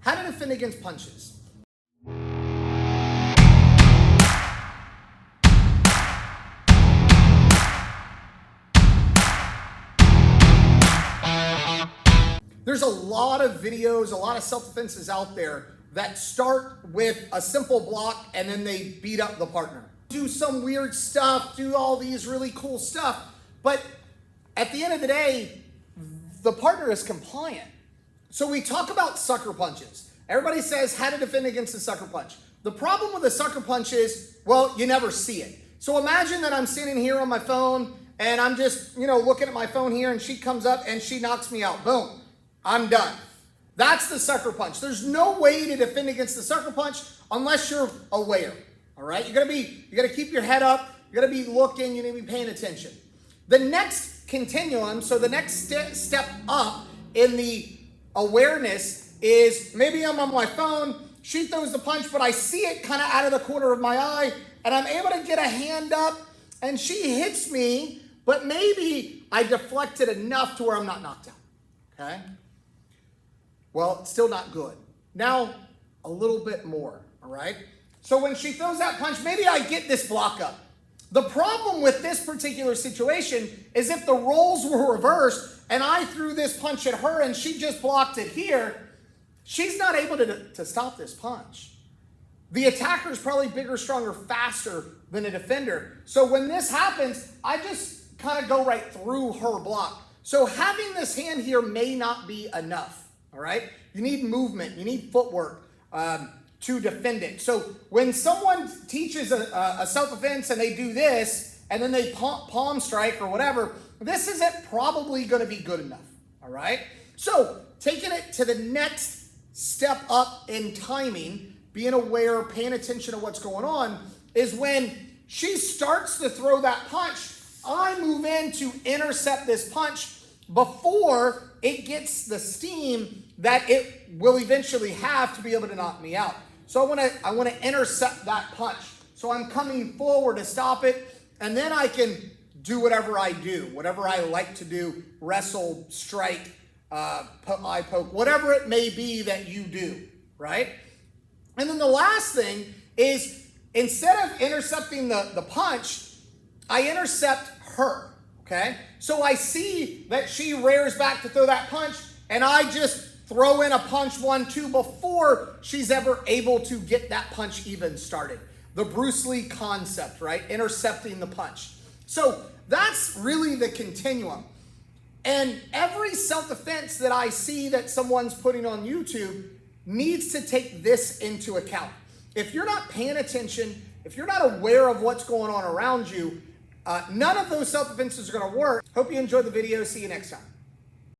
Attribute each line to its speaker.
Speaker 1: how to defend against punches. There's a lot of videos, a lot of self-defenses out there that start with a simple block and then they beat up the partner. Do some weird stuff, do all these really cool stuff, but at the end of the day, the partner is compliant. So we talk about sucker punches. Everybody says how to defend against a sucker punch. The problem with a sucker punch is, well, you never see it. So imagine that I'm sitting here on my phone and I'm just, looking at my phone here and she comes up and she knocks me out. Boom. I'm done. That's the sucker punch. There's no way to defend against the sucker punch unless you're aware. All right? You gotta keep your head up. You gotta be looking. You need to be paying attention. The next continuum, so the next step up in the awareness is maybe I'm on my phone. She throws the punch, but I see it kind of out of the corner of my eye, and I'm able to get a hand up, and she hits me, but maybe I deflected enough to where I'm not knocked out. Okay? Well, it's still not good. Now, a little bit more, all right? So when she throws that punch, maybe I get this block up. The problem with this particular situation is if the roles were reversed and I threw this punch at her and she just blocked it here, she's not able to stop this punch. The attacker is probably bigger, stronger, faster than a defender. So when this happens, I just kind of go right through her block. So having this hand here may not be enough. All right, you need movement, you need footwork to defend it. So when someone teaches a self-defense and they do this, and then they palm strike or whatever, this isn't probably going to be good enough. All right, so taking it to the next step up in timing, being aware, paying attention to what's going on, is when she starts to throw that punch, I move in to intercept this punch before it gets the steam that it will eventually have to be able to knock me out. So I want to intercept that punch. So I'm coming forward to stop it, and then I can do whatever I do, whatever I like to do, wrestle, strike, eye poke, whatever it may be that you do, right? And then the last thing is, instead of intercepting the punch, I intercept her. Okay, so I see that she rears back to throw that punch, and I just throw in a punch 1-2 before she's ever able to get that punch even started. The Bruce Lee concept, right? Intercepting the punch. So that's really the continuum. And every self-defense that I see that someone's putting on YouTube needs to take this into account. If you're not paying attention, if you're not aware of what's going on around you, none of those self-defenses are going to work. Hope you enjoyed the video. See you next time.